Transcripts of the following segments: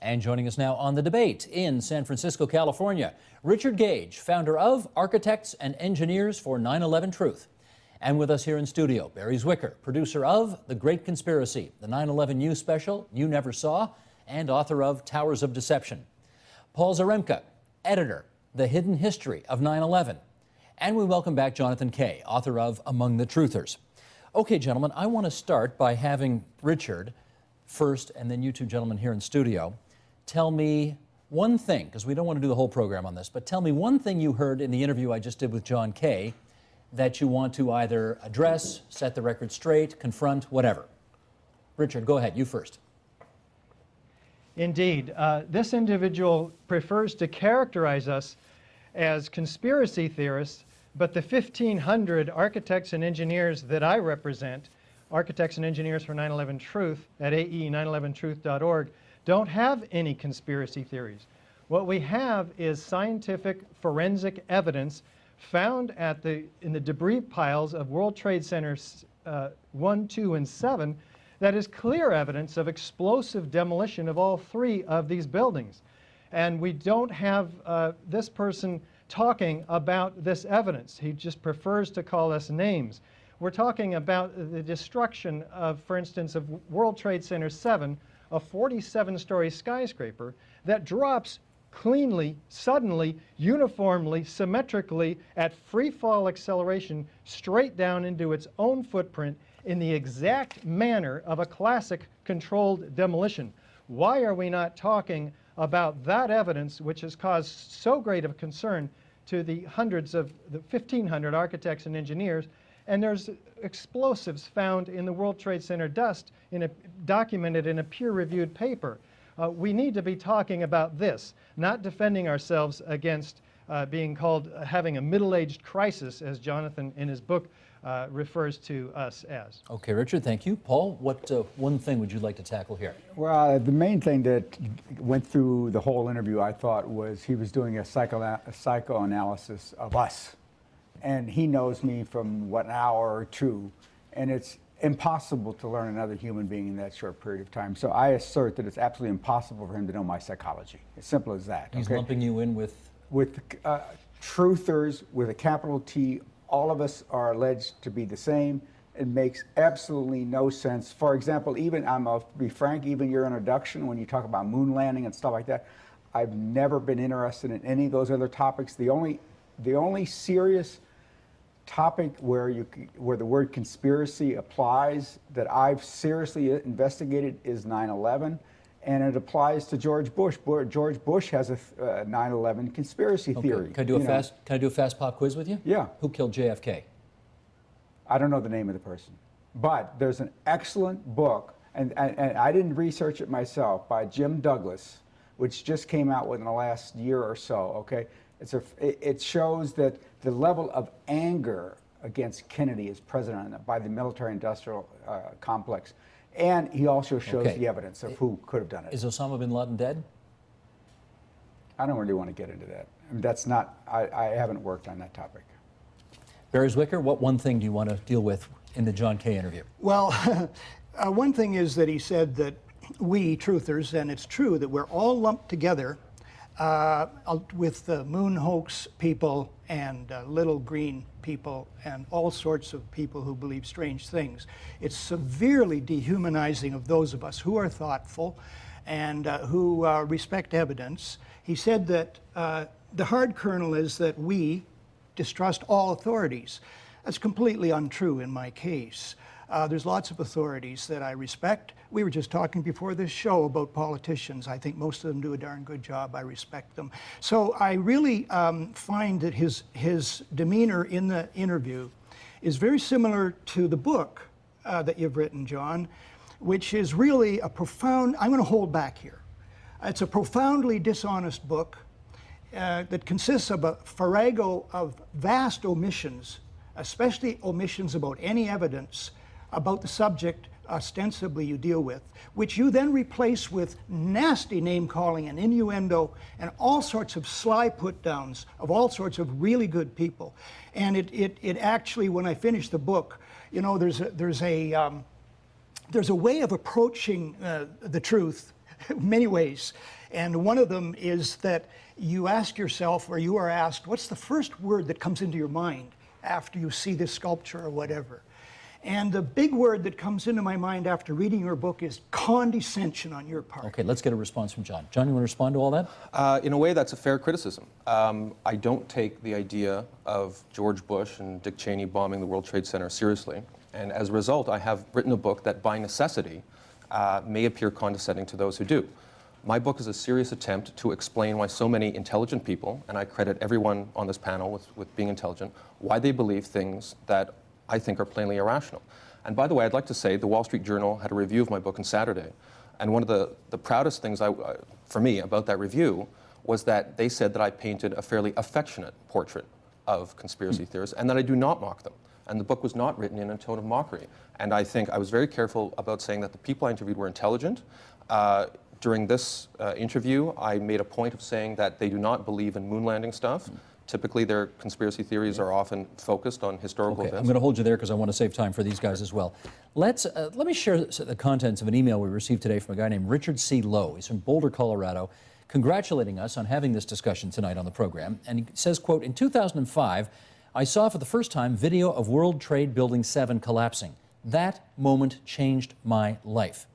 And joining us now on the debate in San Francisco, California, Richard Gage, founder of Architects and Engineers for 9/11 Truth. And with us here in studio, Barry Zwicker, producer of The Great Conspiracy, the 9/11 News special you never saw, and author of Towers of Deception. Paul Zaremka, editor, The Hidden History of 9/11. And we welcome back Jonathan Kay, author of Among the Truthers. Okay, gentlemen, I want to start by having Richard first, and then you two gentlemen here in studio, tell me one thing, because we don't want to do the whole program on this, but tell me one thing you heard in the interview I just did with John Kay that you want to either address, set the record straight, confront, whatever. Richard, go ahead, you first. Indeed. This individual prefers to characterize us as conspiracy theorists, but the 1,500 architects and engineers that I represent, Architects and Engineers for 9/11 Truth at ae911truth.org, don't have any conspiracy theories. What we have is scientific forensic evidence found in the debris piles of World Trade Centers 1, 2, and 7 that is clear evidence of explosive demolition of all three of these buildings. And we don't have this person talking about this evidence. He just prefers to call us names. We're talking about the destruction of, for instance, of World Trade Center 7, a 47-story skyscraper that drops cleanly, suddenly, uniformly, symmetrically, at free fall acceleration straight down into its own footprint in the exact manner of a classic controlled demolition. Why are we not talking about that evidence which has caused so great of concern to the hundreds of the 1,500 architects and engineers? And there's explosives found in the World Trade Center dust documented in a peer-reviewed paper. We need to be talking about this, not defending ourselves against being called having a middle-aged crisis, as Jonathan in his book refers to us as. Okay, Richard, thank you. Paul, what one thing would you like to tackle here? Well, the main thing that went through the whole interview, I thought, was he was doing a psychoanalysis of us. And he knows me from, an hour or two, and it's impossible to learn another human being in that short period of time. So I assert that it's absolutely impossible for him to know my psychology. As simple as that. He's lumping you in with truthers with a capital T. All of us are alleged to be the same. It makes absolutely no sense. For example, to be frank, even your introduction, when you talk about moon landing and stuff like that, I've never been interested in any of those other topics. The only serious topic where the word conspiracy applies that I've seriously investigated is 9/11, and it applies to George Bush. George Bush has a 9/11 conspiracy theory. Can I do a fast pop quiz with you? Yeah. Who killed JFK? I don't know the name of the person, but there's an excellent book, and I didn't research it myself, by Jim Douglas, which just came out within the last year or so. Okay. It shows that the level of anger against Kennedy as president by the military-industrial complex, and he also shows the evidence of who could have done it. Is Osama bin Laden dead? I don't really want to get into that. I mean, that's not. I haven't worked on that topic. Barry Zwicker, what one thing do you want to deal with in the John Kay interview? Well, one thing is that he said that we truthers, and it's true that we're all lumped together with the moon hoax people and little green people and all sorts of people who believe strange things. It's severely dehumanizing of those of us who are thoughtful and who respect evidence. He said that the hard kernel is that we distrust all authorities. That's completely untrue in my case. There's lots of authorities that I respect. We were just talking before this show about politicians. I think most of them do a darn good job. I respect them. So I really find that his demeanor in the interview is very similar to the book that you've written, John, which is really a profound, I'm going to hold back here. It's a profoundly dishonest book that consists of a farrago of vast omissions, especially omissions about any evidence about the subject ostensibly you deal with, which you then replace with nasty name-calling and innuendo and all sorts of sly put-downs of all sorts of really good people. And it actually, when I finished the book, you know, there's a way of approaching the truth many ways. And one of them is that you ask yourself, or you are asked, what's the first word that comes into your mind after you see this sculpture or whatever? And the big word that comes into my mind after reading your book is condescension on your part. Okay, let's get a response from John. John, you want to respond to all that? In a way, that's a fair criticism. I don't take the idea of George Bush and Dick Cheney bombing the World Trade Center seriously. And as a result, I have written a book that, by necessity, may appear condescending to those who do. My book is a serious attempt to explain why so many intelligent people, and I credit everyone on this panel with being intelligent, why they believe things that I think are plainly irrational. And by the way, I'd like to say the Wall Street Journal had a review of my book on Saturday. And one of the proudest things for me about that review was that they said that I painted a fairly affectionate portrait of conspiracy theorists and that I do not mock them. And the book was not written in a tone of mockery. And I think I was very careful about saying that the people I interviewed were intelligent. During this interview, I made a point of saying that they do not believe in moon landing stuff. Typically, their conspiracy theories are often focused on historical Okay, events. I'm going to hold you there because I want to save time for these guys as well. Let me share the contents of an email we received today from a guy named Richard C. Lowe. He's from Boulder, Colorado, congratulating us on having this discussion tonight on the program. And he says, quote, "In 2005, I saw for the first time video of World Trade Building 7 collapsing. That moment changed my life.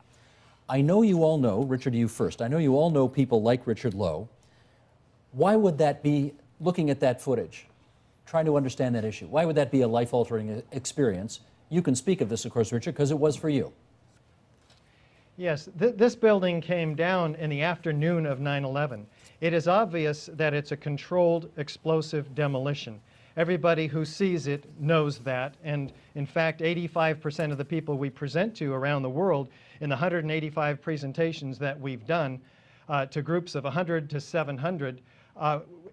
I know you all know," Richard, you first, "I know you all know people like Richard Lowe. Why would that be, looking at that footage, trying to understand that issue, why would that be a life-altering experience? You can speak of this, of course, Richard, because it was for you." Yes, this building came down in the afternoon of 9/11. It is obvious that it's a controlled explosive demolition. Everybody who sees it knows that, and in fact 85% of the people we present to around the world in the 185 presentations that we've done to groups of 100 to 700,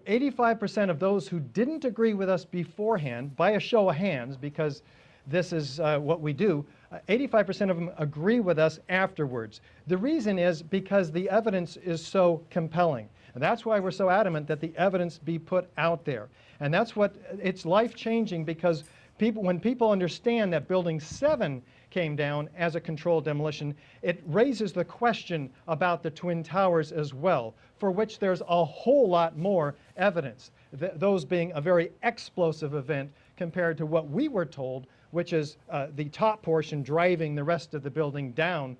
85% of those who didn't agree with us beforehand, by a show of hands, because this is what we do, 85% of them agree with us afterwards. The reason is because the evidence is so compelling. And that's why we're so adamant that the evidence be put out there. And that's what, it's life-changing, because when people understand that Building 7 came down as a controlled demolition, it raises the question about the Twin Towers as well, for which there's a whole lot more evidence, those being a very explosive event compared to what we were told, which is the top portion driving the rest of the building down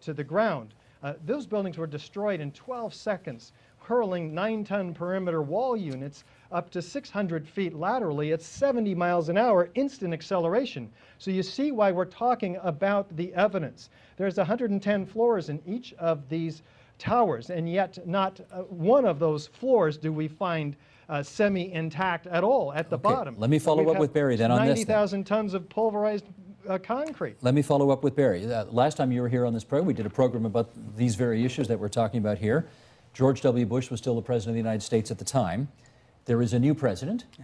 to the ground. Those buildings were destroyed in 12 seconds, hurling 9-ton perimeter wall units up to 600 feet laterally at 70 miles an hour, instant acceleration. So you see why we're talking about the evidence. There's 110 floors in each of these towers, and yet not one of those floors do we find semi-intact at all at the bottom. Let me follow up with Barry then on this. 90,000 tons of pulverized concrete. Let me follow up with Barry. Last time you were here on this program, we did a program about these very issues that we're talking about here. George W. Bush was still the President of the United States at the time. There is a new president. Yeah.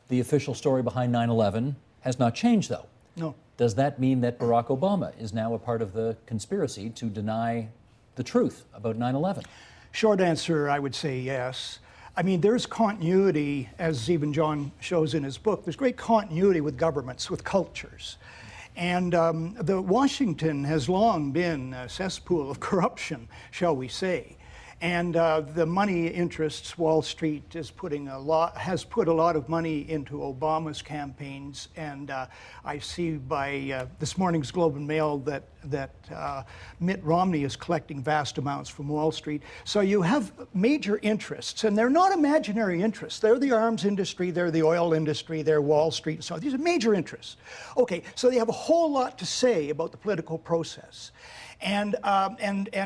The official story behind 9/11 has not changed, though. No. Does that mean that Barack Obama is now a part of the conspiracy to deny the truth about 9/11? Short answer, I would say yes. I mean, there's continuity, as even John shows in his book. There's great continuity with governments, with cultures. And the Washington has long been a cesspool of corruption, shall we say. And the money interests, Wall Street has put a lot of money into Obama's campaigns. And I see by this morning's Globe and Mail that Mitt Romney is collecting vast amounts from Wall Street. So you have major interests, and they're not imaginary interests. They're the arms industry, they're the oil industry, they're Wall Street. So these are major interests. Okay, so they have a whole lot to say about the political process. And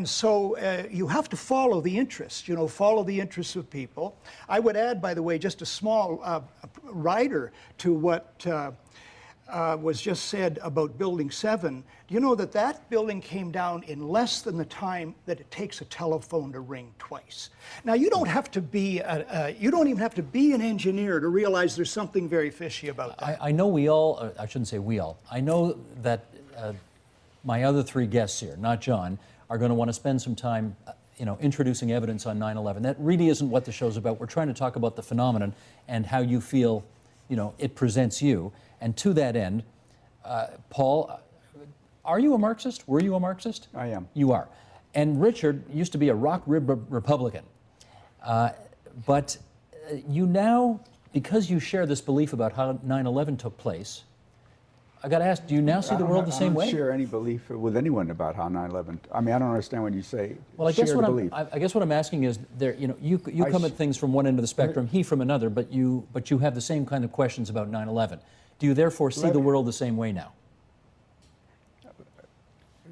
so you have to follow the interests, follow the interests of people. I would add, by the way, just a small rider to what was just said about Building 7. Do you know that that building came down in less than the time that it takes a telephone to ring twice? Now, you don't have to be you don't even have to be an engineer to realize there's something very fishy about that. I know we all, I shouldn't say we all, I know that my other three guests here, not John, are going to want to spend some time, introducing evidence on 9/11. That really isn't what the show's about. We're trying to talk about the phenomenon and how you feel, it presents you. And to that end, Paul, are you a Marxist? Were you a Marxist? I am. You are. And Richard used to be a rock rib Republican. But you now, because you share this belief about how 9/11 took place, I got to ask, do you now see the world the same way? I don't share any belief with anyone about how 9/11. I mean, I don't understand when you say Well, I guess share what the belief. I guess what I'm asking is, there, you come at things from one end of the spectrum, he from another, but you have the same kind of questions about 9/11. Do you therefore see the world the same way now?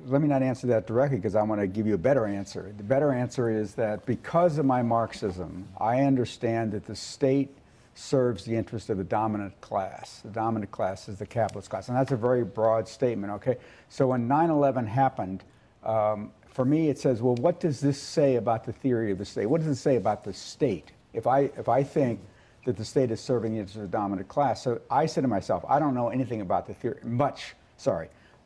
Let me not answer that directly because I want to give you a better answer. The better answer is that because of my Marxism, I understand that the state serves the interest of the dominant class. The dominant class is the capitalist class, and that's a very broad statement, okay? So when 9/11 happened, for me it says, well, what does this say about the theory of the state? What does it say about the state? If I think that the state is serving the interest of the dominant class, so I said to myself, I don't know anything about the theory,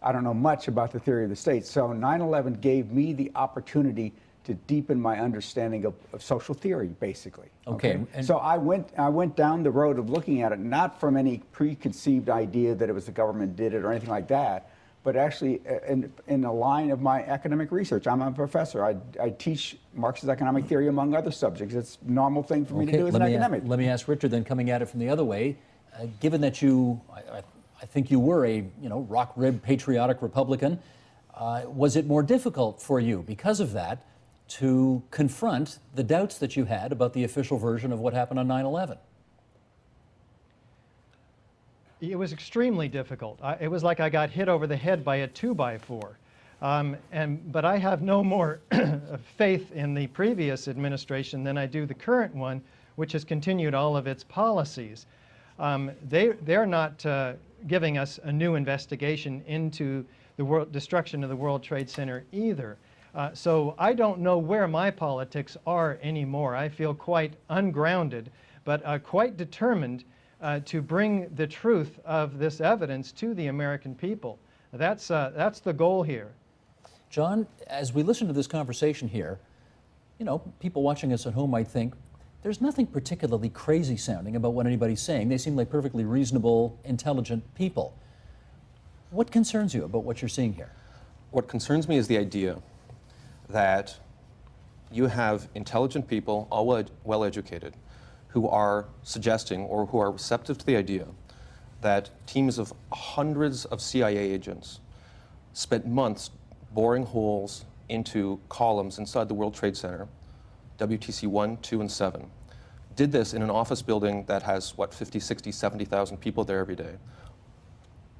I don't know much about the theory of the state. So 9/11 gave me the opportunity to deepen my understanding of social theory, basically. Okay. So I went down the road of looking at it, not from any preconceived idea that it was the government did it or anything like that, but actually in the line of my academic research. I'm a professor. I teach Marxist economic theory among other subjects. It's a normal thing for me to do as an academic. Let me ask Richard, then, coming at it from the other way, given that I think you were a rock rib patriotic Republican, was it more difficult for you because of that to confront the doubts that you had about the official version of what happened on 9/11? It was extremely difficult. It was like I got hit over the head by a 2x4. But I have no more faith in the previous administration than I do the current one, which has continued all of its policies. They're not giving us a new investigation into the destruction of the World Trade Center either. So I don't know where my politics are anymore. I feel quite ungrounded, but quite determined to bring the truth of this evidence to the American people. That's the goal here. John, as we listen to this conversation here, people watching us at home might think, there's nothing particularly crazy sounding about what anybody's saying. They seem like perfectly reasonable, intelligent people. What concerns you about what you're seeing here? What concerns me is the idea that you have intelligent people, all well-educated, who are suggesting or who are receptive to the idea that teams of hundreds of CIA agents spent months boring holes into columns inside the World Trade Center, WTC 1, 2, and 7. Did this in an office building that has, 50, 60, 70,000 people there every day.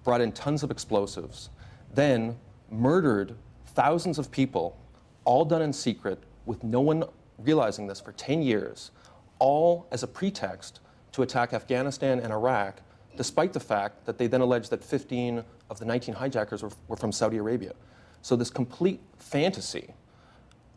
Brought in tons of explosives. Then murdered thousands of people, all done in secret, with no one realizing this for 10 years, all as a pretext to attack Afghanistan and Iraq, despite the fact that they then alleged that 15 of the 19 hijackers were from Saudi Arabia. So this complete fantasy.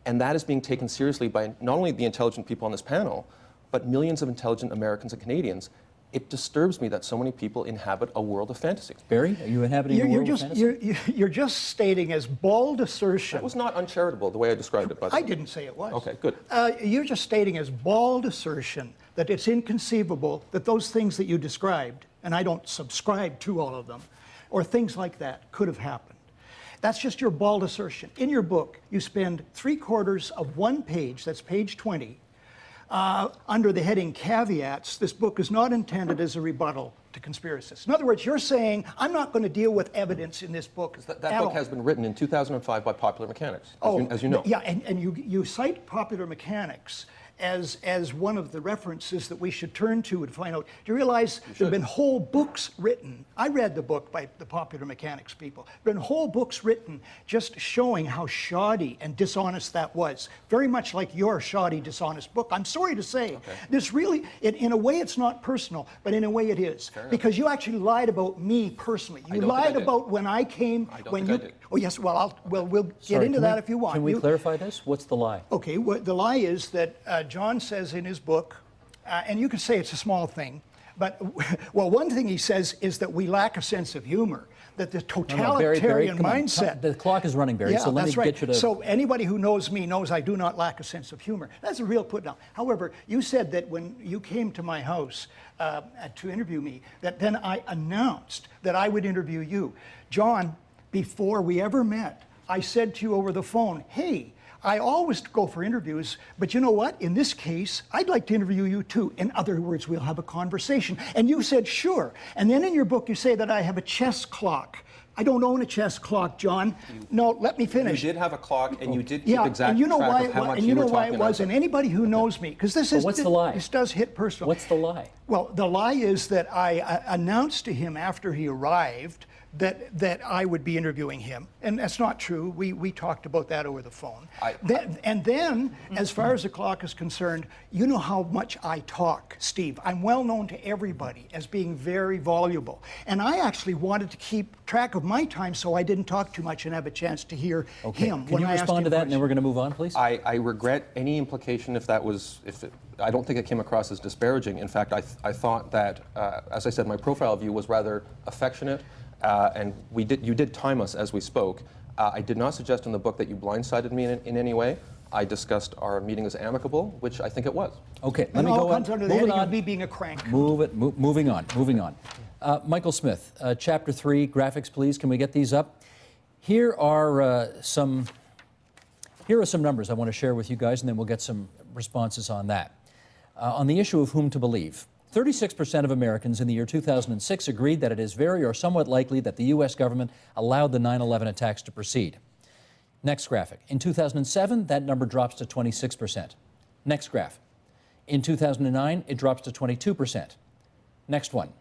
And that is being taken seriously by not only the intelligent people on this panel, but millions of intelligent Americans and Canadians. It disturbs me that so many people inhabit a world of fantasy. Barry, are you inhabiting a world of fantasy? You're just stating as bald assertion. That was not uncharitable, the way I described it, by the way. I didn't say it was. Okay, good. You're just stating as bald assertion that it's inconceivable that those things that you described, and I don't subscribe to all of them, or things like that could have happened. That's just your bald assertion. In your book, you spend 3/4 of one page, that's page 20, under the heading caveats. This book is not intended as a rebuttal to conspiracists. In other words, you're saying, I'm not going to deal with evidence in this book. That book has been written in 2005 by Popular Mechanics, as you know. Yeah, and you cite Popular Mechanics as one of the references that we should turn to find out. Do you realize there have been whole books written? I read the book by the Popular Mechanics people. There have been whole books written just showing how shoddy and dishonest that was. Very much like your shoddy, dishonest book. I'm sorry to say, this really, in a way it's not personal, but in a way it is. Because you actually lied about me personally. You lied about when I came, when you... Oh yes, well, we'll get into that if you want. Can we clarify this? What's the lie? Okay, the lie is that John says in his book, and you can say it's a small thing, but well, one thing he says is that we lack a sense of humor, that the totalitarian mindset. The clock is running, Barry, yeah, so let me get you to... So anybody who knows me knows I do not lack a sense of humor. That's a real put down. However, you said that when you came to my house to interview me, that then I announced that I would interview you. John, before we ever met, I said to you over the phone, hey, I always go for interviews, but you know what? In this case, I'd like to interview you too. In other words, we'll have a conversation. And you said, sure. And then in your book, you say that I have a chess clock. I don't own a chess clock, John. No, let me finish. You did have a clock, and you did keep Yeah, exact and you know track why? of how much And you you were know why talking it was. about. And anybody who knows me, because this is what's the lie? This does hit personal. What's the lie? Well, the lie is that I announced to him after he arrived that I would be interviewing him, and that's not true. We talked about that over the phone. Then, as far as the clock is concerned, you know how much I talk, Steve. I'm well known to everybody as being very voluble, and I actually wanted to keep track of my time so I didn't talk too much and have a chance to hear him. Can you respond to that, and then we're going to move on, please? I regret any implication if that was, I don't think it came across as disparaging. In fact, I thought that, as I said, my profile of you was rather affectionate, and you did time us as we spoke. I did not suggest in the book that you blindsided me in any way. I discussed our meeting as amicable, which I think it was. Okay, let And me all go on. comes under the Moving heading on. of me being a crank. Moving on. Michael Smith, Chapter 3, graphics, please. Can we get these up? Here are some numbers I want to share with you guys, and then we'll get some responses on that. On the issue of whom to believe, 36% of Americans in the year 2006 agreed that it is very or somewhat likely that the U.S. government allowed the 9/11 attacks to proceed. Next graphic. In 2007, that number drops to 26%. Next graph. In 2009, it drops to 22%. Next one.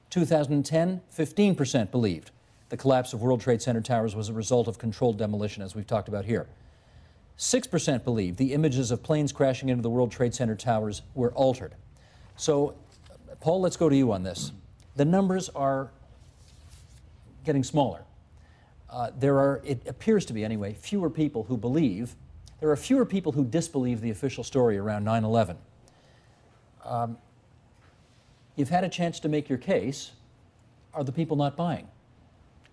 2010, 15% believed the collapse of World Trade Center towers was a result of controlled demolition, as we've talked about here. 6% believed the images of planes crashing into the World Trade Center towers were altered. So, Paul, let's go to you on this. The numbers are getting smaller. There are, it appears to be anyway, fewer people who believe. There are fewer people who disbelieve the official story around 9/11. You've had a chance to make your case. Are the people not buying?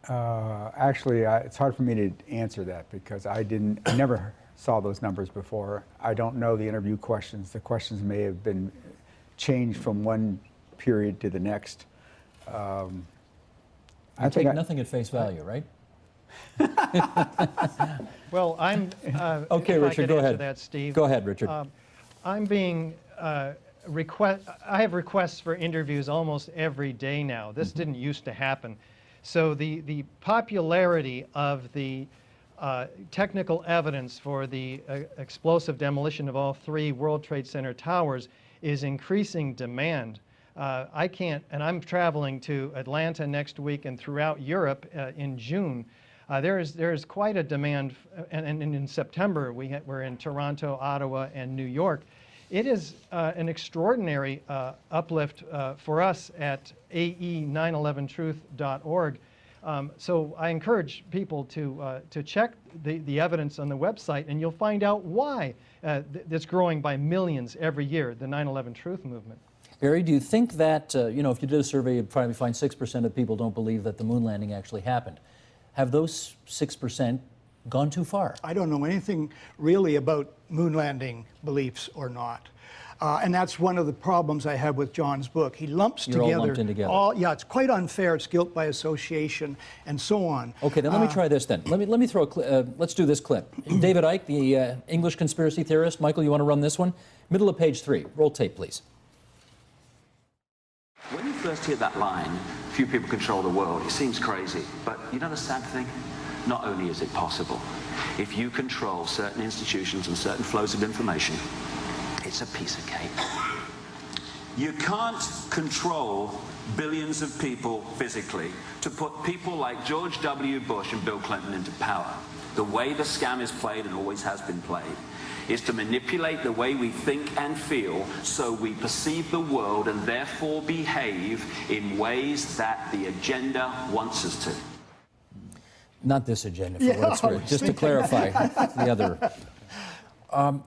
Actually, it's hard for me to answer that because I never saw those numbers before. I don't know the interview questions. The questions may have been changed from one period to the next. I take nothing at face value, right? Well, I'm. Okay, if Richard, I could go answer ahead. That, Steve. Go ahead, Richard. I'm being I have requests for interviews almost every day now. This didn't used to happen. So the popularity of the technical evidence for the explosive demolition of all 3 World Trade Center towers is increasing demand. I can't, and I'm traveling to Atlanta next week and throughout Europe in June. There is quite a demand, and in September we're in Toronto, Ottawa, and New York. It is an extraordinary uplift for us at ae911truth.org. So I encourage people to check the evidence on the website, and you'll find out why it's growing by millions every year, the 9/11 Truth movement. Barry, do you think that, if you did a survey, you'd probably find 6% of people don't believe that the moon landing actually happened. Have those 6% gone too far? I don't know anything really about moon landing beliefs or not. And that's one of the problems I have with John's book. He lumps You're all together lumped in together. yeah, it's quite unfair. It's guilt by association and so on. Okay, then let me try this then. Let me throw a let's do this clip. David Icke, the English conspiracy theorist. Michael, you want to run this one? Middle of page 3. Roll tape, please. When you first hear that line, few people control the world, it seems crazy. But you know the sad thing? Not only is it possible, if you control certain institutions and certain flows of information, it's a piece of cake. You can't control billions of people physically to put people like George W. Bush and Bill Clinton into power. The way the scam is played, and always has been played, is to manipulate the way we think and feel so we perceive the world and therefore behave in ways that the agenda wants us to. Not this agenda, for what it's worth, just to clarify the other.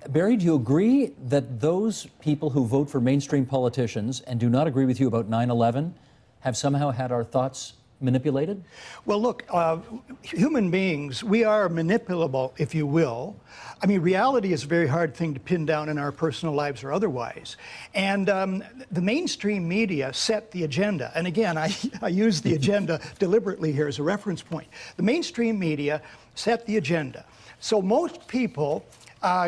Barry, do you agree that those people who vote for mainstream politicians and do not agree with you about 9/11 have somehow had our thoughts manipulated? Well, look, human beings, we are manipulable, if you will. I mean, reality is a very hard thing to pin down in our personal lives or otherwise. And the mainstream media set the agenda. And again, I use the agenda deliberately here as a reference point. The mainstream media set the agenda. So most people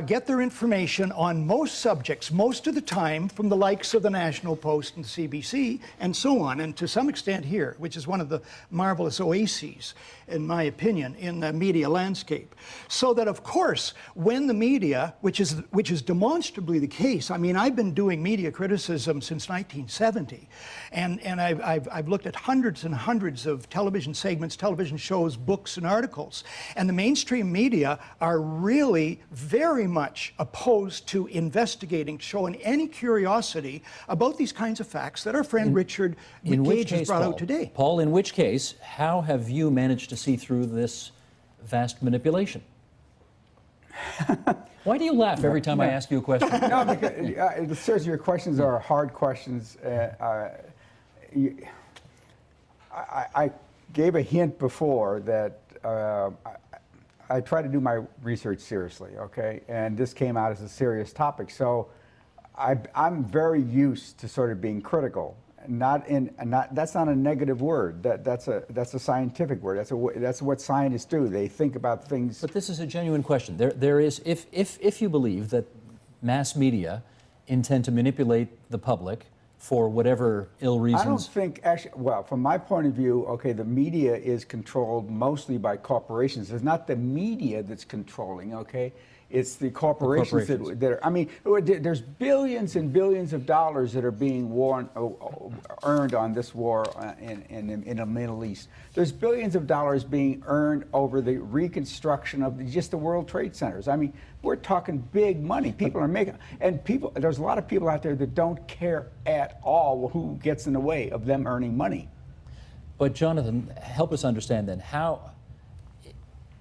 get their information on most subjects, most of the time, from the likes of the National Post and the CBC and so on, and to some extent here, which is one of the marvelous oases, in my opinion, in the media landscape. So that, of course, when the media, which is demonstrably the case, I mean, I've been doing media criticism since 1970, and I've looked at hundreds and hundreds of television segments, television shows, books, and articles, and the mainstream media are really very much opposed to investigating, showing any curiosity about these kinds of facts that our friend Richard Gage has brought out today. Paul, in which case, how have you managed to see through this vast manipulation? Why do you laugh every time I ask you a question? No, because seriously, your questions are hard questions. I gave a hint before that I try to do my research seriously, okay? And this came out as a serious topic. So I'm very used to sort of being critical. That's not a negative word. That's a scientific word. That's what scientists do. They think about things. But this is a genuine question. There is, if you believe that mass media intend to manipulate the public for whatever ill reasons. I don't think, actually, well, from my point of view, okay, the media is controlled mostly by corporations. It's not the media that's controlling, okay? It's the corporations, that are, I mean, there's billions and billions of dollars that are being earned on this war in the Middle East. There's billions of dollars being earned over the reconstruction of just the World Trade Centers. I mean, we're talking big money. People are making, and there's a lot of people out there that don't care at all who gets in the way of them earning money. But Jonathan, help us understand then how,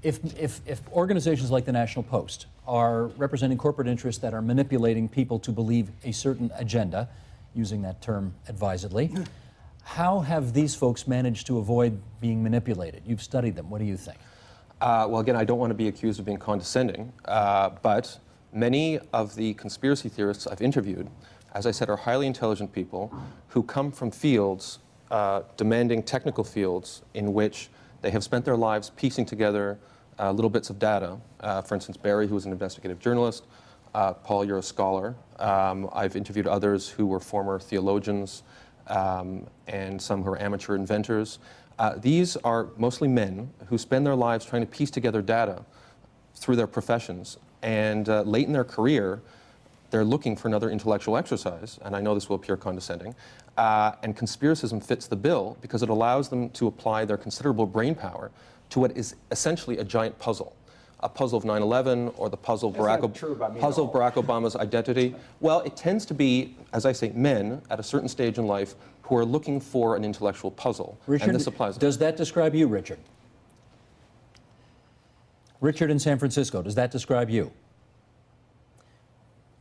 if organizations like the National Post are representing corporate interests that are manipulating people to believe a certain agenda, using that term advisedly, how have these folks managed to avoid being manipulated? You've studied them. What do you think? Well, again, I don't want to be accused of being condescending, but many of the conspiracy theorists I've interviewed, as I said, are highly intelligent people who come from fields, demanding technical fields, in which they have spent their lives piecing together little bits of data. For instance, Barry, who was an investigative journalist. Paul, you're a scholar. I've interviewed others who were former theologians and some who are amateur inventors. These are mostly men who spend their lives trying to piece together data through their professions. And late in their career, they're looking for another intellectual exercise. And I know this will appear condescending. And conspiracism fits the bill because it allows them to apply their considerable brain power to what is essentially a giant puzzle. A puzzle of 9/11 or the puzzle of Barack Obama's identity. Well, it tends to be, as I say, men at a certain stage in life who are looking for an intellectual puzzle. Richard, and this applies. Does that describe you, Richard? Richard in San Francisco, does that describe you?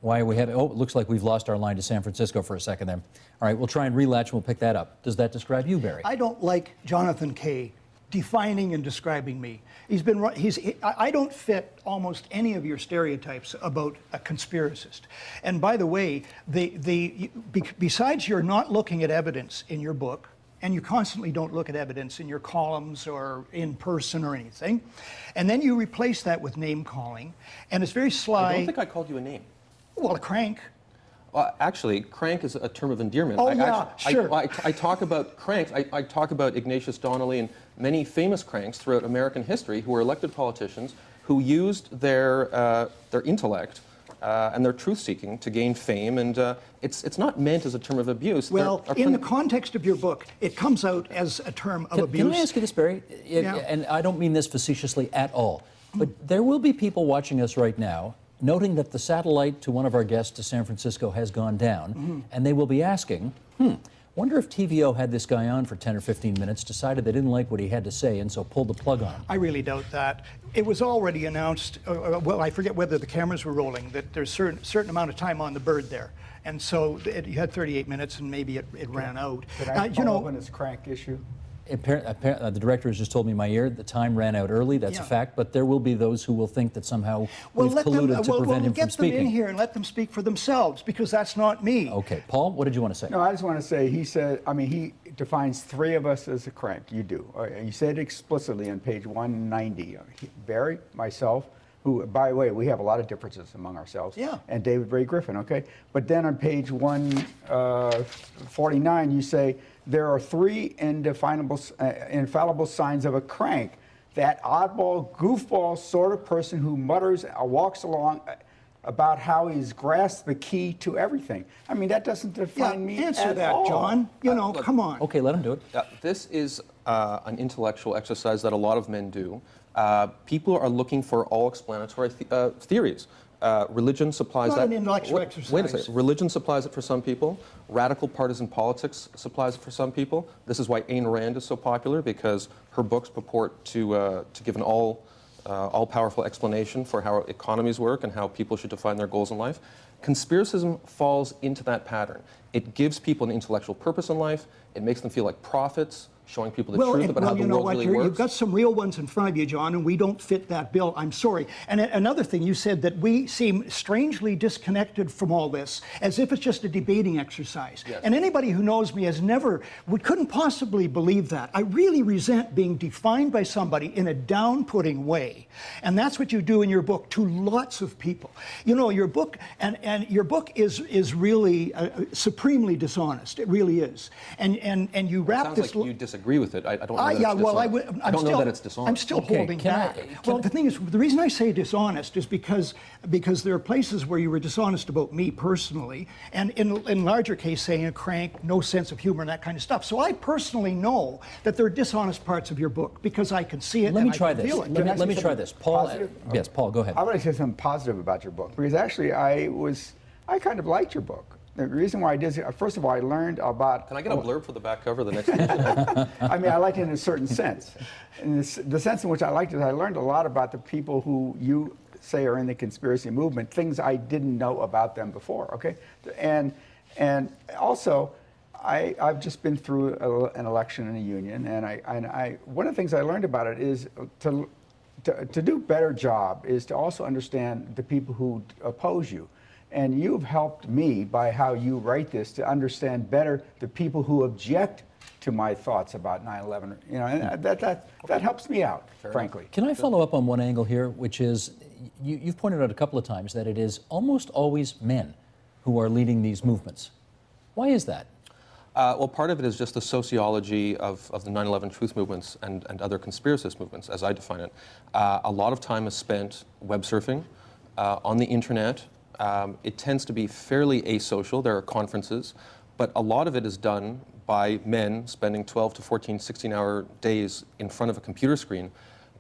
Why are we having, oh, it looks like we've lost our line to San Francisco for a second there. All right, we'll try and relatch and we'll pick that up. Does that describe you, Barry? I don't like Jonathan Kay defining and describing me. I don't fit almost any of your stereotypes about a conspiracist. And by the way, besides you're not looking at evidence in your book, and you constantly don't look at evidence in your columns or in person or anything, and then you replace that with name calling, and it's very sly. I don't think I called you a name. Well, a crank. Actually, crank is a term of endearment. Oh, sure. I talk about cranks. I talk about Ignatius Donnelly and many famous cranks throughout American history who were elected politicians who used their intellect and their truth-seeking to gain fame. And it's not meant as a term of abuse. Well, in the context of your book, it comes out as a term of abuse. Can I ask you this, Barry? Yeah. And I don't mean this facetiously at all, but there will be people watching us right now noting that the satellite to one of our guests to San Francisco has gone down, and they will be asking, wonder if TVO had this guy on for 10 or 15 minutes, decided they didn't like what he had to say, and so pulled the plug on him. I really doubt that. It was already announced, well, I forget whether the cameras were rolling, that there's a certain amount of time on the bird there. And so you had 38 minutes, and maybe it ran out. Could I follow up on this crank issue? The director has just told me in my ear the time ran out early. That's a fact, but there will be those who will think that somehow we've colluded to prevent him from speaking. Get them in here and let them speak for themselves, because that's not me. Okay, Paul, what did you want to say? No, I just want to say, he said, I mean, he defines three of us as a crank. You do. You said explicitly on page 190. Barry, myself, who, by the way, we have a lot of differences among ourselves, Yeah. and David Ray Griffin, okay? But then on page 149, you say, there are 3 infallible signs of a crank. That oddball, goofball sort of person who mutters or walks along about how he's grasped the key to everything. I mean, that doesn't define me answer at that, all. John. You know, come on. Okay, let him do it. This is an intellectual exercise that a lot of men do. People are looking for all explanatory theories. Religion supplies Not that. an intellectual Wait a exercise. second. Religion supplies it for some people. Radical partisan politics supplies it for some people. This is why Ayn Rand is so popular, because her books purport to give an all-powerful explanation for how economies work and how people should define their goals in life. Conspiracism falls into that pattern. It gives people an intellectual purpose in life. It makes them feel like prophets, showing people the truth about how the world really works. You've got some real ones in front of you, John, and we don't fit that bill. I'm sorry. And another thing, you said that we seem strangely disconnected from all this, as if it's just a debating exercise. Yes. And anybody who knows me couldn't possibly believe that. I really resent being defined by somebody in a down-putting way. And that's what you do in your book to lots of people. You know, your book, and your book is really supremely dishonest. It really is. And you wrap Sounds this... like you disagree with it. I don't know that yeah, it's well, dishonest. I don't know that it's dishonest. I'm still Okay, holding can I- back. can Well, I- the thing is, the reason I say dishonest is because there are places where you were dishonest about me personally, and in larger case, saying a crank, no sense of humor, and that kind of stuff. So I personally know that there are dishonest parts of your book because I can see it. Let me and try I can this. feel it. Let me try this. Paul, Positive? yes, Paul, go ahead. I want to say something positive about your book, because actually I kind of liked your book. The reason why I did, first of all, I learned about... Can I get a blurb for the back cover of the next edition? I mean, I liked it in a certain sense. In the sense in which I liked it, I learned a lot about the people who you say are in the conspiracy movement, things I didn't know about them before, okay? And also, I've just been through an election in a union, and one of the things I learned about it is to do a better job is to also understand the people who oppose you. And you've helped me by how you write this to understand better the people who object to my thoughts about 9/11. You know, and that helps me out, frankly. Can I follow up on one angle here, which is you've pointed out a couple of times that it is almost always men who are leading these movements. Why is that? Well, part of it is just the sociology of the 9/11 truth movements and other conspiracist movements, as I define it. A lot of time is spent web surfing, on the internet. It tends to be fairly asocial. There are conferences, but a lot of it is done by men spending 12 to 14, 16-hour days in front of a computer screen,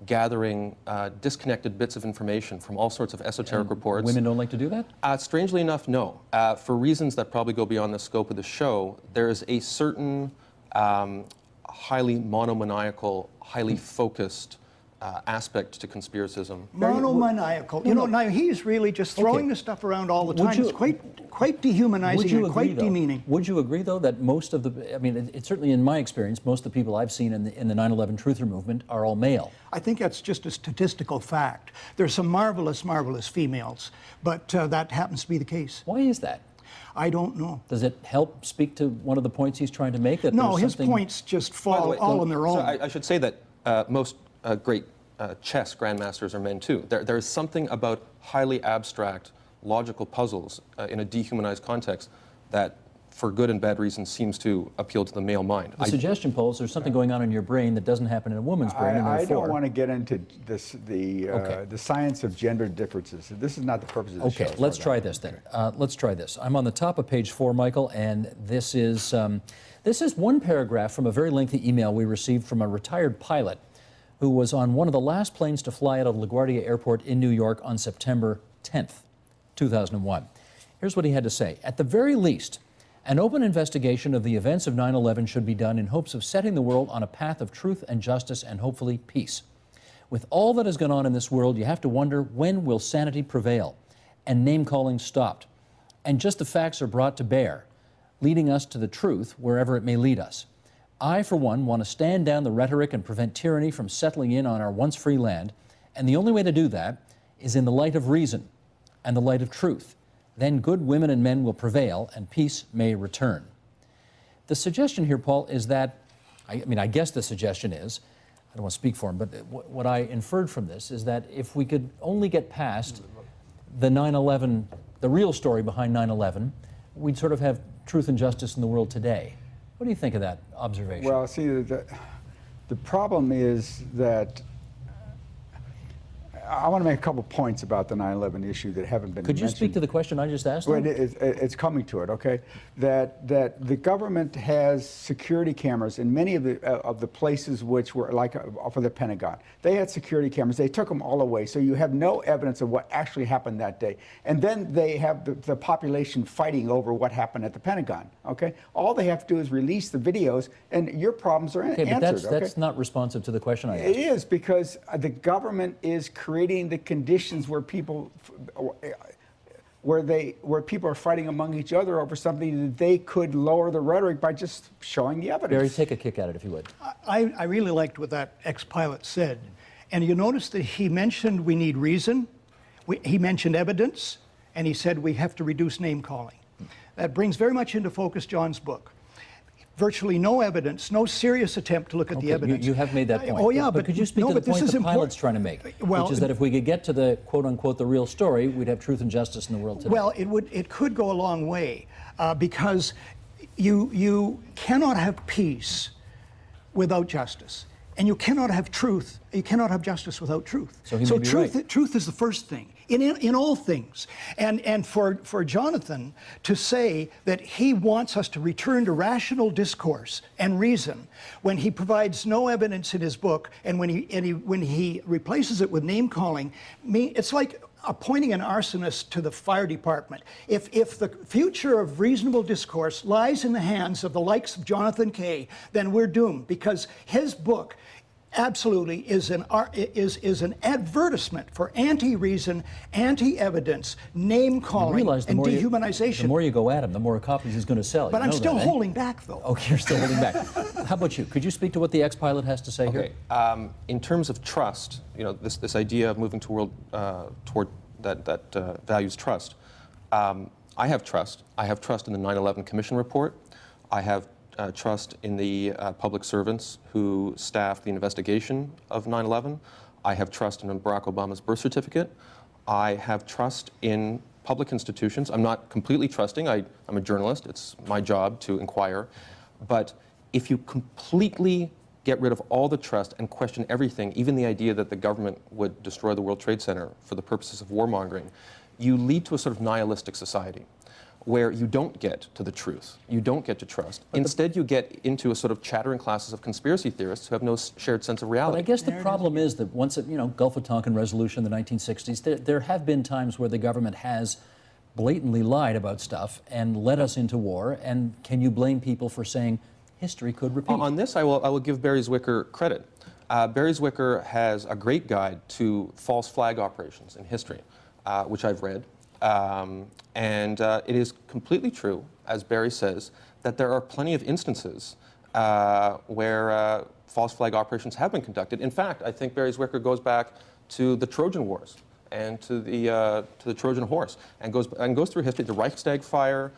gathering disconnected bits of information from all sorts of esoteric reports. Women don't like to do that? Strangely enough, no. For reasons that probably go beyond the scope of the show, there is a certain highly monomaniacal, highly focused aspect to conspiracism. Monomaniacal. You know, now he's really just throwing this stuff around all the time. It's quite dehumanizing and quite demeaning. Would you agree, though, that most of the, I mean, it's certainly in my experience, most of the people I've seen in the 9/11 truther movement are all male? I think that's just a statistical fact. There's some marvelous, marvelous females, but that happens to be the case. Why is that? I don't know. Does it help speak to one of the points he's trying to make? That No, there's his something... points just By the fall way, all on their own. So I should say that most great chess grandmasters are men too. There is something about highly abstract, logical puzzles in a dehumanized context that, for good and bad reasons, seems to appeal to the male mind. The suggestion, Paul, is there's something going on in your brain that doesn't happen in a woman's brain, and I therefore... don't want to get into this, the science of gender differences. This is not the purpose of the show. Okay, let's try this then. Let's try this. I'm on the top of page 4, Michael, and this is one paragraph from a very lengthy email we received from a retired pilot who was on one of the last planes to fly out of LaGuardia Airport in New York on September 10th, 2001. Here's what he had to say. At the very least, an open investigation of the events of 9/11 should be done in hopes of setting the world on a path of truth and justice and hopefully peace. With all that has gone on in this world, you have to wonder, when will sanity prevail and name-calling stopped, and just the facts are brought to bear, leading us to the truth wherever it may lead us. I, for one, want to stand down the rhetoric and prevent tyranny from settling in on our once free land, and the only way to do that is in the light of reason and the light of truth. Then good women and men will prevail, and peace may return. The suggestion here, Paul, is that, I guess the suggestion is, don't want to speak for him, but what I inferred from this is that if we could only get past the 9/11, the real story behind 9/11, we'd sort of have truth and justice in the world today. What do you think of that observation? Well, see, the problem is that I want to make a couple points about the 9/11 issue that haven't been Could you mentioned. speak to the question I just asked? Well, him? it's coming to it, okay? That the government has security cameras in many of the places which were like for the Pentagon. They had security cameras. They took them all away, so you have no evidence of what actually happened that day. And then they have the population fighting over what happened at the Pentagon. Okay, all they have to do is release the videos, and your problems are Okay, but answered. that's not responsive to the question I asked. It is, because the government is creating the conditions where people people are fighting among each other over something that they could lower the rhetoric by just showing the evidence. Barry, take a kick at it if you would. I really liked what that ex-pilot said. And you notice that he mentioned we need reason, he mentioned evidence, and he said we have to reduce name calling. That brings very much into focus John's book. Virtually no evidence, no serious attempt to look at the evidence. You have made that point. Oh yeah, but could you speak no, to the but this point is the important. pilot's trying to make, Well, which is that if we could get to the quote-unquote the real story, we'd have truth and justice in the world today? Well, it could go a long way because you cannot have peace without justice, and you cannot have truth. You cannot have justice without truth. So he may be right. Truth is the first thing in all things. And for Jonathan to say that he wants us to return to rational discourse and reason when he provides no evidence in his book, and when he replaces it with name calling, it's like appointing an arsonist to the fire department. If the future of reasonable discourse lies in the hands of the likes of Jonathan Kay, then we're doomed, because his book absolutely is an advertisement for anti-reason, anti-evidence, name-calling, and dehumanization. The more you go at him, the more copies he's going to sell. But You I'm know still that, eh? holding back, though. Okay, you're still holding back. How about you? Could you speak to what the ex-pilot has to say here? Okay. In terms of trust, this idea of moving toward that values trust. I have trust. I have trust in the 9/11 Commission report. I have trust in the public servants who staffed the investigation of 9/11. I have trust in Barack Obama's birth certificate. I have trust in public institutions. I'm not completely trusting. I'm a journalist. It's my job to inquire. But if you completely get rid of all the trust and question everything, even the idea that the government would destroy the World Trade Center for the purposes of warmongering, you lead to a sort of nihilistic society where you don't get to the truth, you don't get to trust. Instead, you get into a sort of chattering classes of conspiracy theorists who have no shared sense of reality. But I guess the problem is that once, Gulf of Tonkin resolution in the 1960s, there have been times where the government has blatantly lied about stuff and led us into war. And can you blame people for saying history could repeat? On this, I will give Barry Zwicker credit. Barry Zwicker has a great guide to false flag operations in history, which I've read. And it is completely true, as Barry says, that there are plenty of instances where false flag operations have been conducted. In fact, I think Barry Zwicker goes back to the Trojan Wars and to the Trojan Horse, and goes through history. The Reichstag fire.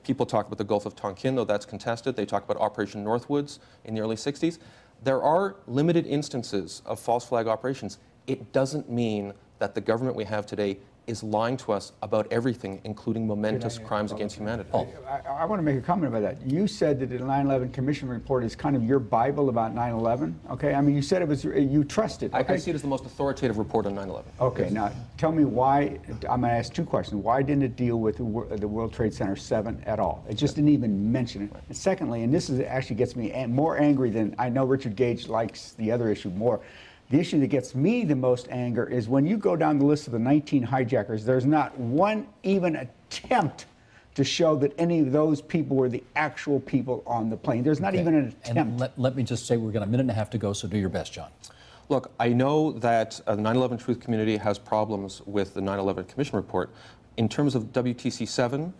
People talk about the Gulf of Tonkin, though that's contested. They talk about Operation Northwoods in the early 60s. There are limited instances of false flag operations. It doesn't mean that the government we have today is lying to us about everything, including momentous crimes against humanity. I want to make a comment about that. You said that the 9/11 Commission report is kind of your Bible about 9/11. Okay, I mean, you said it was, you trust it. Okay? I see it as the most authoritative report on 9/11. Okay, Yes. now tell me why. I'm going to ask two questions. Why didn't it deal with the World Trade Center 7 at all? It just didn't even mention it. And secondly, and this actually gets me more angry than, I know Richard Gage likes the other issue more. The issue that gets me the most anger is when you go down the list of the 19 hijackers, there's not one even attempt to show that any of those people were the actual people on the plane. There's not even an attempt. And let me just say, we've got a minute and a half to go, so do your best, John. Look, I know that the 9/11 Truth community has problems with the 9/11 Commission report. In terms of WTC 7,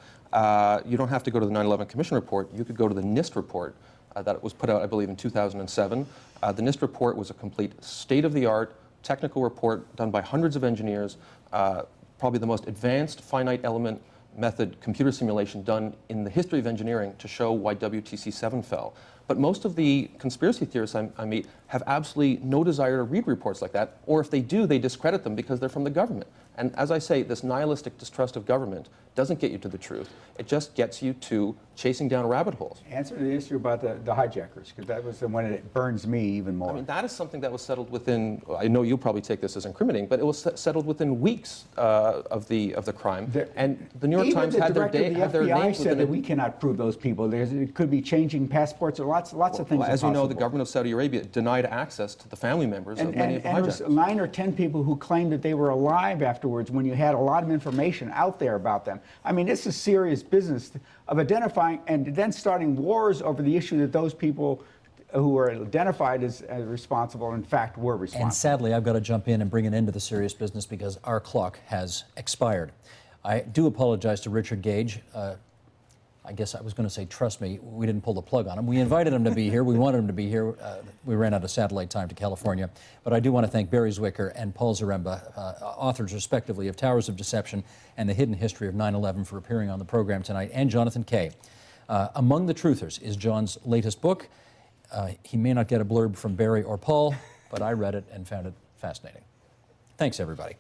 you don't have to go to the 9/11 Commission report. You could go to the NIST report that was put out, I believe, in 2007. The NIST report was a complete state-of-the-art technical report done by hundreds of engineers, probably the most advanced finite element method computer simulation done in the history of engineering to show why WTC-7 fell. But most of the conspiracy theorists I meet have absolutely no desire to read reports like that, or if they do, they discredit them because they're from the government. And as I say, this nihilistic distrust of government doesn't get you to the truth. It just gets you to chasing down rabbit holes. Answer the issue about the hijackers, because that was the one that burns me even more. I mean, that is something that was settled within, I know you'll probably take this as incriminating, but it was settled within weeks of the crime. And the New York Times had their Even the their FBI names said within that it. we cannot prove those people. It could be changing passports or lots of things. Well, are as you know, the possible. government of Saudi Arabia denied access to the family members of many of the there was hijackers. 9 or 10 people who claimed that they were alive afterwards when you had a lot of information out there about them. I mean, this is serious business of identifying and then starting wars over the issue that those people who were identified as responsible, in fact, were responsible. And sadly, I've got to jump in and bring an end to the serious business because our clock has expired. I do apologize to Richard Gage. I guess I was going to say, trust me, we didn't pull the plug on him. We invited him to be here. We wanted him to be here. We ran out of satellite time to California. But I do want to thank Barry Zwicker and Paul Zaremba, authors respectively of Towers of Deception and The Hidden History of 9/11, for appearing on the program tonight, and Jonathan Kay. Among the Truthers is John's latest book. He may not get a blurb from Barry or Paul, but I read it and found it fascinating. Thanks, everybody.